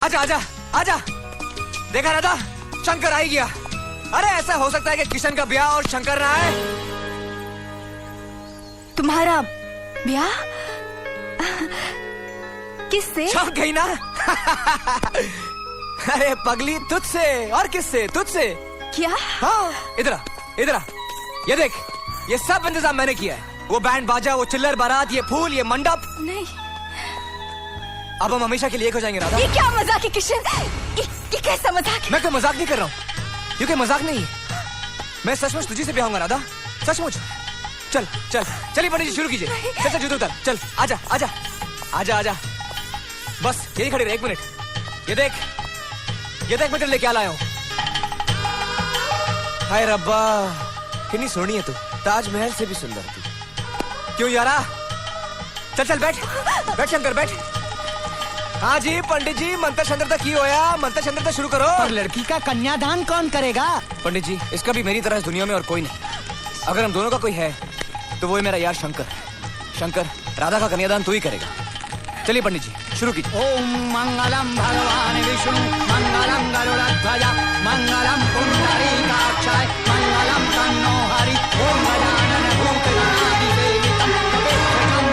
आजा आजा आजा। देखा राधा, शंकर आ ही गया। अरे ऐसा हो सकता है कि किशन का ब्याह और शंकर ना आए? तुम्हारा ब्याह किससे? शौक गई ना। अरे पगली, तुझसे। और किससे? तुझसे। क्या? हाँ, इधर आ, इधर आ। ये देख, ये सब इंतजाम मैंने किया है। वो बैंड बाजा, वो चिल्लर बारात, ये फूल, ये मंडप। नहीं, अब हम हमेशा के लिए एक हो जाएंगे राधा। ये क्या मजाक है किशन? ये कैसा मजाक है? मैं कोई मजाक नहीं कर रहा हूँ, क्योंकि मजाक नहीं है। मैं सचमुच तुझी से ब्याह होऊंगा राधा, सचमुच। चल चल चलिए पंडित जी, शुरू कीजिए। चल चल जूते उतार, चल आजा आजा आजा आजा। बस यही खड़ी रहे, 1 मिनट। ये देख मैं तेरे लिए क्या लाया हूँ। हाय रब्बा, कितनी सोहनी है तू, ताजमहल से भी सुंदर थी। क्यों यारा? चल चल बैठ बैठ शंकर बैठ। हाँ जी पंडित जी, मंत्र शंकर तक की होया, मंत्र शंकर तक शुरू करो। पर लड़की का कन्यादान कौन करेगा? पंडित जी, इसका भी मेरी तरह इस दुनिया में और कोई नहीं। अगर हम दोनों का कोई है तो वो है मेरा यार शंकर। शंकर, राधा का कन्यादान तू ही करेगा। चलिए पंडित जी, शुरू कीजिए। ओम मंगलम भगवान विष्णु मंगलम गरुड़ध्वज मंगलम पुंडरीकाक्षाय मंगलम तन्नो हरि ओम गजानन भूतगणाधिसेवितं कपित्थं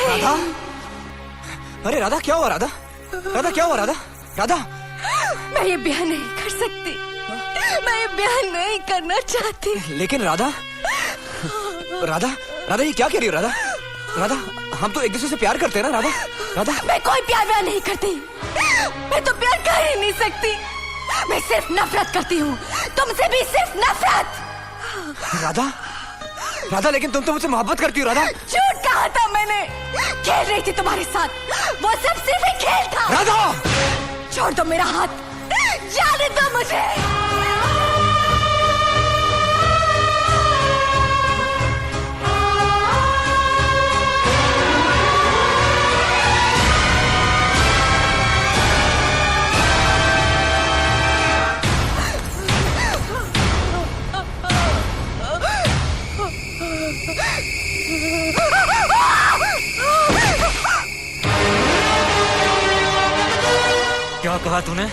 राधा, अरे राधा क्या हुआ? राधा राधा क्या हुआ? राधा राधा, मैं ये ब्याह नहीं कर सकती, मैं ये ब्याह नहीं करना चाहती। लेकिन राधा राधा राधा, ये क्या कह रही हो राधा? राधा, हम तो एक दूसरे से प्यार करते हैं ना राधा? राधा, मैं कोई प्यार व्यार नहीं करती, मैं तो प्यार कर ही नहीं सकती। मैं सिर्फ नफरत करती हूँ, तुमसे भी सिर्फ नफरत। राधा राधा, लेकिन तुम तो मुझसे मोहब्बत करती हो राधा। झूठ कहा था मैंने, खेल रही थी तुम्हारे साथ, वो सब सिर्फ एक खेल था। राधा, छोड़ दो मेरा हाथ, जाने दो मुझे। क्या कहा तूने?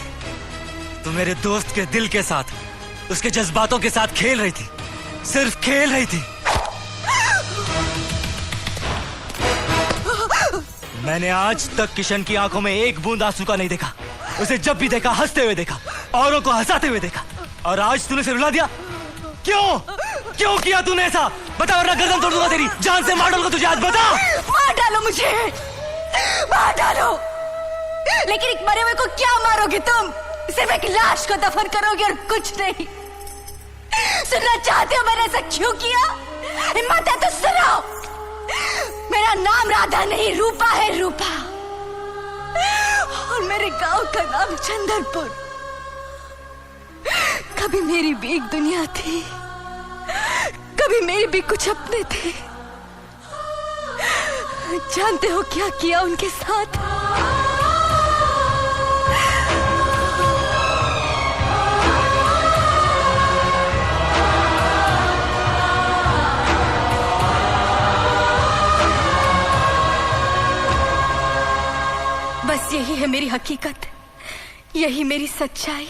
तू मेरे दोस्त के दिल के साथ, उसके जज्बातों के साथ खेल रही थी, सिर्फ खेल रही थी। मैंने आज तक किशन की आंखों में एक बूंद आंसू का नहीं देखा। उसे जब भी देखा हंसते हुए देखा, औरों को हंसाते हुए देखा, और आज तूने उसे रुला दिया। क्यों क्यों किया तूने ऐसा? बता, वरना गर्दन तोड़ दूंगा तेरी, जान से मार डालूंगा तुझे आज। बता। मार डालो मुझे, मार डालो, लेकिन एक मरे हुए को क्या मारोगे तुम? सिर्फ एक लाश को दफन करोगे और कुछ नहीं। सुनना चाहते हो मैंने ऐसा क्यों किया? हिम्मत है तो सुनो। मेरा नाम राधा नहीं, रूपा है, रूपा। और मेरे गांव का नाम चंदनपुर। कभी मेरी भी एक दुनिया थी, कभी मेरे भी कुछ अपने थे। जानते हो क्या किया उनके साथ? बस यही है मेरी हकीकत, यही मेरी सच्चाई।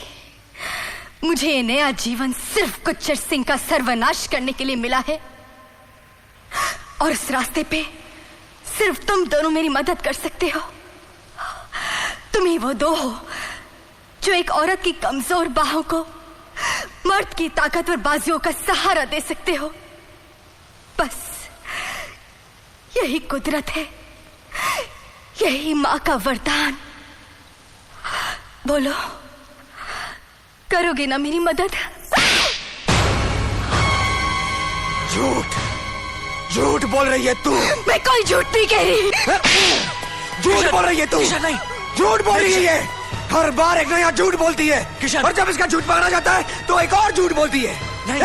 मुझे ये नया जीवन सिर्फ गुज्जर सिंह का सर्वनाश करने के लिए मिला है, और इस रास्ते पे सिर्फ तुम दोनों मेरी मदद कर सकते हो। तुम ही वो दो हो जो एक औरत की कमजोर बाहों को मर्द की ताकतवर बाजुओं का सहारा दे सकते हो। बस यही कुदरत है, यही माँ का वरदान। बोलो, करोगे ना मेरी मदद? झूठ झूठ बोल रही है तू। मैं कोई झूठ नहीं कह रही। झूठ बोल रही है तू। किशन नहीं, झूठ बोल रही है। हर बार एक नया झूठ बोलती है किशन। और जब इसका झूठ पकड़ा जाता है तो एक और झूठ बोलती है,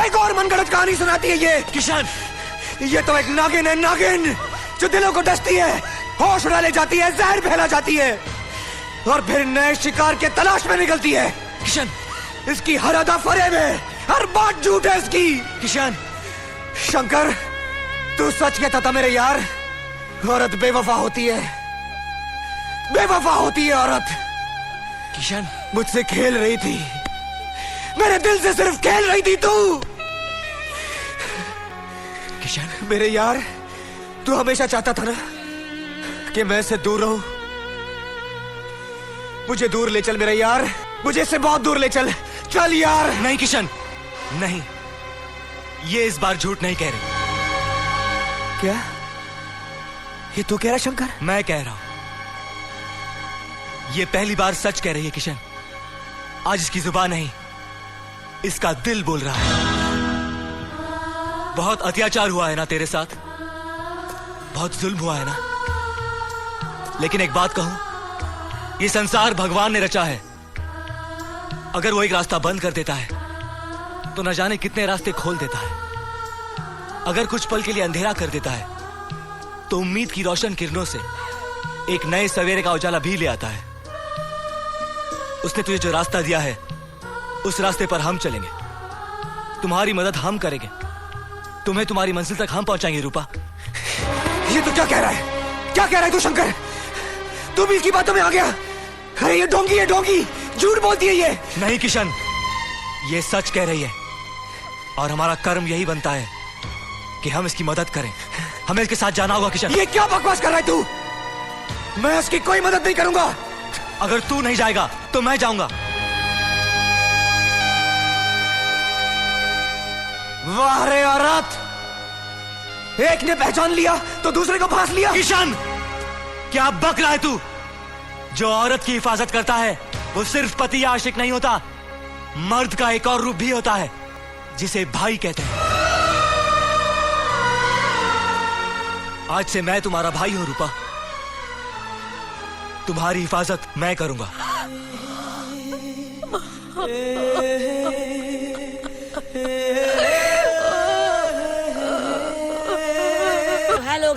एक और मनगढ़ंत कहानी सुनाती है। ये किशन, ये तो एक नागिन है, नागिन जो दिलों को डसती है, होश उड़ा ले जाती है, जहर फैला जाती है और फिर नए शिकार के तलाश में निकलती है। किशन, इसकी हर अदा फरेब है, हर बात झूठ है इसकी। किशन, शंकर, तू सच कहता था मेरे यार, औरत बेवफा होती है, बेवफा होती है औरत। किशन, मुझसे खेल रही थी, मेरे दिल से सिर्फ खेल रही थी तू। किशन, मेरे यार, तू हमेशा चाहता था ना कि मैं इससे दूर रहूं। मुझे दूर ले चल मेरे यार, मुझे इससे बहुत दूर ले चल। चल यार। नहीं किशन, नहीं, ये इस बार झूठ नहीं कह रही। क्या ये तू कह रहा शंकर? मैं कह रहा हूं, ये पहली बार सच कह रही है किशन। आज इसकी जुबान नहीं, इसका दिल बोल रहा है। बहुत अत्याचार हुआ है ना तेरे साथ, बहुत जुल्म हुआ है ना, लेकिन एक बात कहूं, ये संसार भगवान ने रचा है। अगर वो एक रास्ता बंद कर देता है तो न जाने कितने रास्ते खोल देता है। अगर कुछ पल के लिए अंधेरा कर देता है तो उम्मीद की रोशन किरणों से एक नए सवेरे का उजाला भी ले आता है। उसने तुझे जो रास्ता दिया है, उस रास्ते पर हम चलेंगे, तुम्हारी मदद हम करेंगे, तुम्हें तुम्हारी मंजिल तक हम पहुंचाएंगे। रूपा, ये तू क्या कह रहा है? क्या कह रहा है तू शंकर? तू भी इसकी बातों में आ गया? अरे ये डोंगी है, डोंगी, झूठ बोलती है ये। नहीं किशन, ये सच कह रही है और हमारा कर्म यही बनता है कि हम इसकी मदद करें। हमें इसके साथ जाना होगा किशन। ये क्या बकवास कर रहा है तू? मैं उसकी कोई मदद नहीं करूंगा। अगर तू नहीं जाएगा तो मैं जाऊंगा। वाह रे औरत, एक ने पहचान लिया तो दूसरे को फांस लिया। किशन, क्या बक रहा है तू? जो औरत की हिफाजत करता है वो सिर्फ पति या आशिक नहीं होता, मर्द का एक और रूप भी होता है जिसे भाई कहते हैं। आज से मैं तुम्हारा भाई हूं रूपा, तुम्हारी हिफाजत मैं करूंगा।